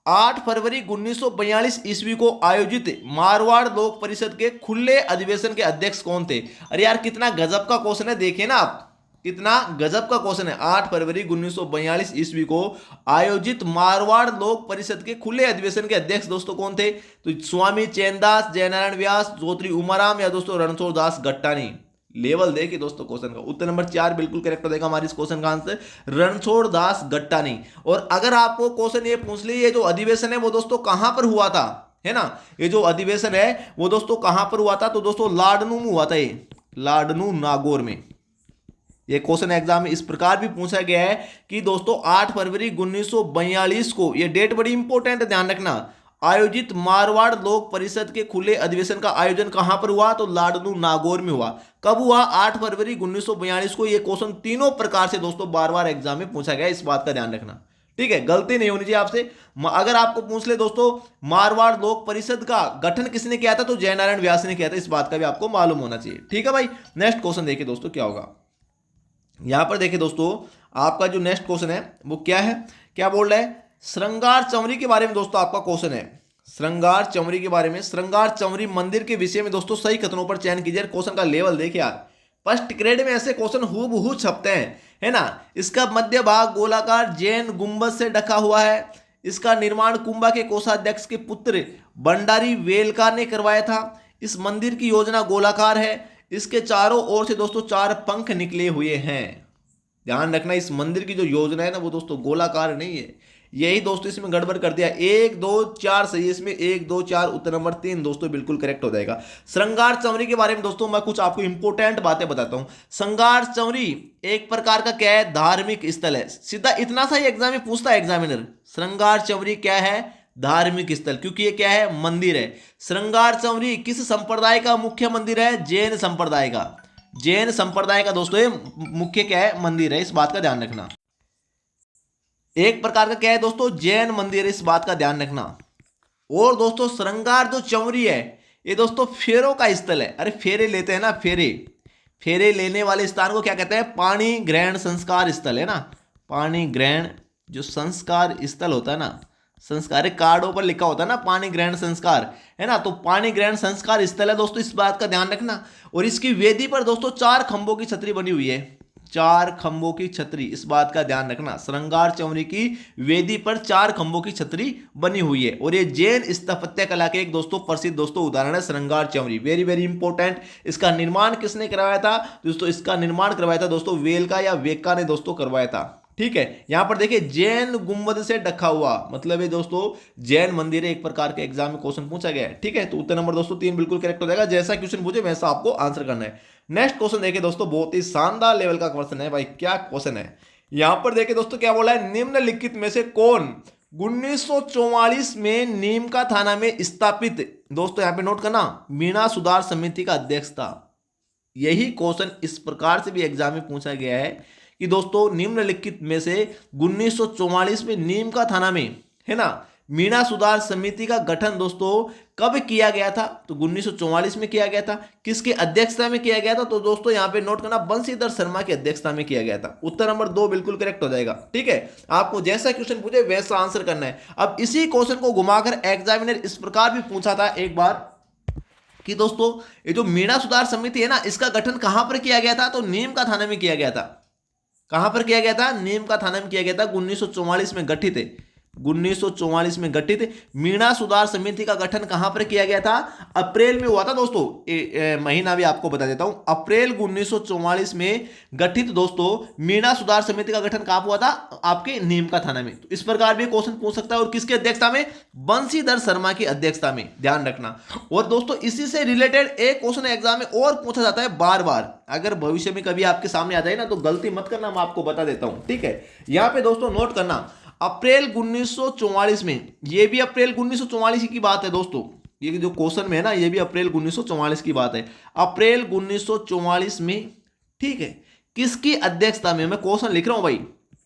8 फरवरी 1942 ईस्वी को आयोजित मारवाड़ लोक परिषद के खुले अधिवेशन के अध्यक्ष कौन थे? अरे यार कितना गजब का क्वेश्चन है, देखिए ना आप, कितना गजब का क्वेश्चन है। 8 फरवरी 1942 ईस्वी को आयोजित मारवाड़ लोक परिषद के खुले अधिवेशन के अध्यक्ष दोस्तों कौन थे? तो स्वामी चैनदास, जयनारायण व्यास, चौधरी उमाराम या दोस्तों रणछोड़ दास गट्टानी। लेवल देखिए दोस्तों क्वेश्चन का। उत्तर नंबर 4 बिल्कुल करेक्ट हो जाएगा हमारी इस क्वेश्चन का आंसर, रणछोड़ दास गट्टानी। और अगर आपको क्वेश्चन ये पूछ ली, ये जो अधिवेशन है वो दोस्तों कहां पर हुआ था, है ना, ये जो अधिवेशन है वो दोस्तों कहां पर हुआ था, तो दोस्तों लाडनू में हुआ था, ये लाडनू नागौर में। ये क्वेश्चन एग्जाम में इस प्रकार भी पूछा गया है कि दोस्तों 8 फरवरी 1942 को, ये डेट बड़ी इंपॉर्टेंट है ध्यान रखना, आयोजित मारवाड़ लोक परिषद के खुले अधिवेशन का आयोजन कहां पर हुआ, तो लाडनू नागौर में हुआ। कब हुआ, 8 फरवरी 1942 को। ये क्वेश्चन तीनों प्रकार से दोस्तों बार बार एग्जाम में पूछा गया, इस बात का ध्यान रखना, ठीक है, गलती नहीं होनी चाहिए आपसे। अगर आपको पूछ ले दोस्तों मारवाड़ लोक परिषद का गठन किसने किया था, तो जयनारायण व्यास ने किया था, इस बात का भी आपको मालूम होना चाहिए, ठीक है भाई। नेक्स्ट क्वेश्चन देखिए दोस्तों क्या होगा। यहां पर देखिए दोस्तों आपका जो नेक्स्ट क्वेश्चन है वो क्या है, क्या बोल रहा है, श्रृंगार चंवरी के बारे में दोस्तों आपका क्वेश्चन है। श्रृंगार चंवरी के बारे में, श्रृंगार चंवरी मंदिर के विषय में दोस्तों सही कथनों पर चयन कीजिए। क्वेश्चन का लेवल देखिए यार, फर्स्ट ग्रेड में ऐसे क्वेश्चन हूबहू छपते हैं, है ना। इसका मध्य भाग गोलाकार जैन गुंबद से ढका हुआ है। इसका निर्माण कुंभा के कोषाध्यक्ष के पुत्र भंडारी वेलकार ने करवाया था। इस मंदिर की योजना गोलाकार है। इसके चारों ओर से दोस्तों 4 पंख निकले हुए हैं। ध्यान रखना, इस मंदिर की जो योजना है ना वो दोस्तों गोलाकार नहीं है। यही दोस्तों इसमें गड़बड़ कर दिया, 1 2 4 सही है इसमें, 1 2 4 उत्तर नंबर 3 दोस्तों बिल्कुल करेक्ट हो जाएगा। श्रृंगार चंवरी के बारे में दोस्तों मैं कुछ आपको इंपॉर्टेंट बातें बताता हूं। श्रृंगार चंवरी एक प्रकार का क्या है, धार्मिक स्थल है। सीधा इतना सा ही एग्जाम में पूछता है एग्जामिनर, श्रृंगार चंवरी क्या है, धार्मिक स्थल, क्योंकि ये क्या है, मंदिर है। श्रृंगार चंवरी किस संप्रदाय का मुख्य मंदिर है, जैन संप्रदाय का। जैन संप्रदाय का दोस्तों ये मुख्य क्या है, मंदिर है, इस बात का ध्यान रखना। एक प्रकार का क्या है दोस्तों, जैन मंदिर है, इस बात का ध्यान रखना। और दोस्तों श्रृंगार जो चंवरी है ये दोस्तों फेरों का स्थल है। अरे फेरे लेते हैं ना, फेरे, फेरे लेने वाले स्थान को क्या कहते हैं, पाणी ग्रहण संस्कार स्थल, है ना। पाणी ग्रहण जो संस्कार स्थल होता है ना, संस्कार कार्डों पर लिखा होता है ना पाणी ग्रहण संस्कार, है ना, तो पाणी ग्रहण संस्कार स्थल है दोस्तों, इस बात का ध्यान रखना। और इसकी वेदी पर दोस्तों 4 खंभों की छतरी बनी हुई है, 4 खंभों की छतरी, इस बात का ध्यान रखना। श्रृंगार चंवरी की वेदी पर 4 खंभों की छतरी बनी हुई है। और ये जैन स्थापत्य कला के एक दोस्तों प्रसिद्ध दोस्तों उदाहरण है श्रृंगार चंवरी, वेरी वेरी इंपॉर्टेंट। इसका निर्माण किसने करवाया था दोस्तों, इसका निर्माण करवाया था दोस्तों वेलका या वेक्का ने दोस्तों करवाया था, ठीक है। यहां पर देखिए जैन गुंबद से ढका हुआ, मतलब ये दोस्तों जैन मंदिर है, एक प्रकार के एग्जाम में क्वेश्चन पूछा गया है, ठीक है। तो उत्तर नंबर दोस्तों 3 बिल्कुल करेक्ट हो जाएगा, जैसा क्वेश्चन पूछे वैसा आपको आंसर करना है। नेक्स्ट क्वेश्चन देखिए दोस्तों, बहुत ही शानदार लेवल का क्वेश्चन है भाई, क्या क्वेश्चन है। यहां पर देखिए दोस्तों क्या बोला है, निम्नलिखित में से कौन 1944 में नीम का थाना में स्थापित, दोस्तों यहां पे नोट करना, मीणा सुधार समिति का अध्यक्ष था। यही क्वेश्चन इस प्रकार से भी एग्जाम में पूछा गया है कि दोस्तों निम्नलिखित में से 1944 में नीम का थाना में, है ना, मीणा सुधार समिति का गठन दोस्तों कब किया गया था, तो 1944 में किया गया था। किसके अध्यक्षता में किया गया था, तो दोस्तों यहां पे नोट करना, बंशीधर शर्मा की अध्यक्षता में किया गया था। उत्तर नंबर 2 बिल्कुल करेक्ट हो जाएगा, ठीक है। आपको जैसा क्वेश्चन पूछे वैसा आंसर करना है। अब इसी क्वेश्चन को घुमाकर एग्जामिनर इस प्रकार भी पूछा था एक बार कि दोस्तों ये जो मीणा सुधार समिति है ना, इसका गठन कहां पर किया गया था, तो नीम का थाना में किया गया था। कहां पर किया गया था, नीम का थाना में किया गया था, 1944 में गठित है, 1944 में गठित मीणा सुधार समिति का गठन कहां पर किया गया था, अप्रैल में हुआ था दोस्तों। महीना भी आपको बता देता हूं, अप्रैल 1944 में गठित दोस्तों मीणा सुधार समिति का गठन कहां हुआ था, आपके नीम का थाना में। तो इस प्रकार भी क्वेश्चन पूछ सकता है, और किसकी अध्यक्षता में, बंशीधर शर्मा की अध्यक्षता में, ध्यान रखना। और दोस्तों इसी से रिलेटेड एक क्वेश्चन एग्जाम में और पूछा जाता है बार बार, अगर भविष्य में कभी आपके सामने आ जाए ना तो गलती मत करना, मैं आपको बता देता हूं, ठीक है। यहां पे दोस्तों नोट करना, अप्रैल 1944 में, ये भी अप्रैल 1944 की बात है दोस्तों, ये जो क्वेश्चन में है ना ये भी अप्रैल 1944 की बात है, अप्रैल 1944 में, ठीक है। किसकी अध्यक्षता में, मैं क्वेश्चन लिख रहा हूं भाई,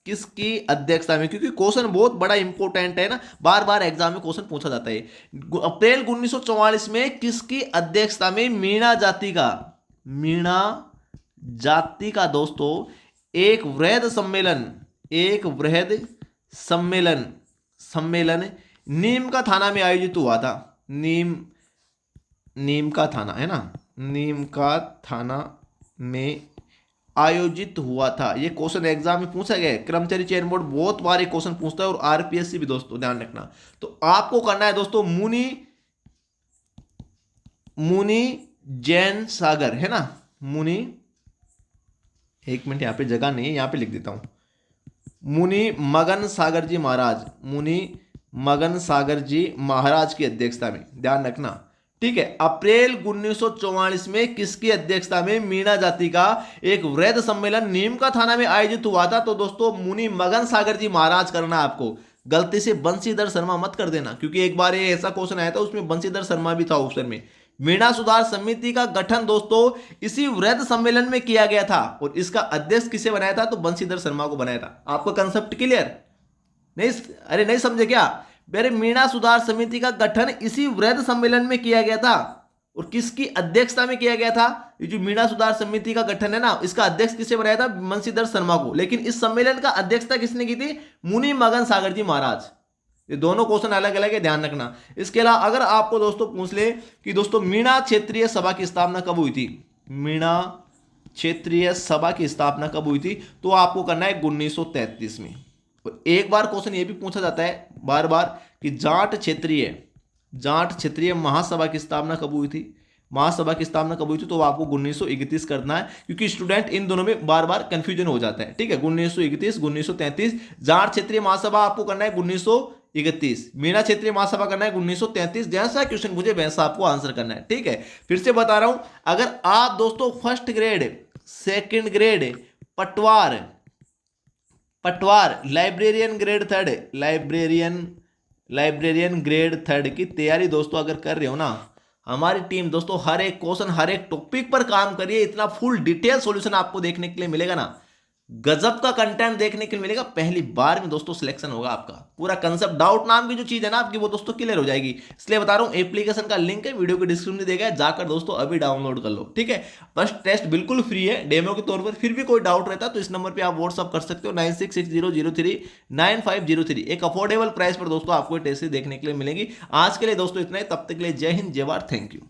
किसकी अध्यक्षता में, क्योंकि क्वेश्चन बहुत बड़ा इंपॉर्टेंट है ना, बार बार एग्जाम में क्वेश्चन पूछा जाता है। अप्रैल 1944 में किसकी अध्यक्षता में मीणा जाति का, मीणा जाति का दोस्तों एक वृहद सम्मेलन, एक वृहद सम्मेलन नीम का थाना में आयोजित हुआ था। नीम का थाना, है ना, नीम का थाना में आयोजित हुआ था। ये क्वेश्चन एग्जाम में पूछा गया है, कर्मचारी चयन बोर्ड बहुत बार एक क्वेश्चन पूछता है, और आरपीएससी भी दोस्तों ध्यान रखना। तो आपको करना है दोस्तों मुनि जैन सागर, है ना, मुनि एक मिनट, यहाँ पे जगह नहीं है, यहाँ पे लिख देता हूँ। मुनि मगन सागर जी महाराज, मुनि मगन सागर जी महाराज की अध्यक्षता में, ध्यान रखना, ठीक है। अप्रैल 1944 में किसकी अध्यक्षता में मीणा जाति का एक वृहद सम्मेलन नीम का थाना में आयोजित हुआ था? तो दोस्तों मुनि मगन सागर जी महाराज करना आपको, गलती से बंशीधर शर्मा मत कर देना, क्योंकि एक बार ये ऐसा क्वेश्चन आया था, उसमें बंशीधर शर्मा भी था ऑप्शन में। मीणा सुधार समिति का गठन दोस्तों इसी वृहद सम्मेलन में किया गया था, और इसका अध्यक्ष किसे बनाया था? तो बंशीधर शर्मा को बनाया था। आपको कंसेप्ट क्लियर? नहीं? अरे नहीं समझे क्या? मेरे मीणा सुधार समिति का गठन इसी वृहद सम्मेलन में किया गया था, और किसकी अध्यक्षता में किया गया था? ये जो मीणा सुधार समिति का गठन है ना, इसका अध्यक्ष किसे बनाया था? बंशीधर शर्मा को। लेकिन इस सम्मेलन का अध्यक्षता किसने की थी? मुनि मगन सागर जी महाराज। ये दोनों क्वेश्चन अलग अलग है, ध्यान रखना। इसके अलावा अगर आपको दोस्तों पूछ ले कि दोस्तों मीणा क्षेत्रीय सभा की स्थापना कब हुई थी, मीणा क्षेत्रीय सभा की स्थापना कब हुई थी, तो आपको करना है 1933 में। और एक बार क्वेश्चन ये भी पूछा जाता है बार बार कि जाट क्षेत्रीय महासभा की स्थापना कब हुई थी, महासभा की स्थापना कब हुई थी, तो आपको 1931 करना है, क्योंकि स्टूडेंट इन दोनों में बार बार कंफ्यूजन हो जाता है, ठीक है। 1931, 1933, जाट क्षेत्रीय महासभा आपको करना है 1931, मीणा क्षेत्रीय महासभा करना है 1933। जैसा क्वेश्चन मुझे वैसा आपको आंसर करना है, ठीक है। फिर से बता रहा हूं, अगर आप दोस्तों फर्स्ट ग्रेड, सेकंड ग्रेड, पटवार, लाइब्रेरियन ग्रेड थर्ड की तैयारी दोस्तों अगर कर रहे हो ना, हमारी टीम दोस्तों हर एक क्वेश्चन, हर एक टॉपिक पर काम करिए। इतना फुल डिटेल सॉल्यूशन आपको देखने के लिए मिलेगा ना, गजब का कंटेंट देखने के लिए मिलेगा। पहली बार में दोस्तों सिलेक्शन होगा आपका, पूरा कंसेप्ट, डाउट नाम की जो चीज है ना आपकी, वो दोस्तों क्लियर हो जाएगी। इसलिए बता रहा हूं, एप्लीकेशन का लिंक है वीडियो के डिस्क्रिप्शन में देगा, जाकर दोस्तों अभी डाउनलोड कर लो, ठीक है। बस टेस्ट बिल्कुल फ्री है, डेमो के तौर पर। फिर भी कोई डाउट रहता है तो इस नंबर पर आप व्हाट्सअप कर सकते हो, 9660039503। एक अफोर्डेबल प्राइस पर दोस्तों आपको टेस्ट देखने के लिए मिलेगी। आज के लिए दोस्तों इतना ही, तब तक के लिए जय हिंद, जय भारत, थैंक यू।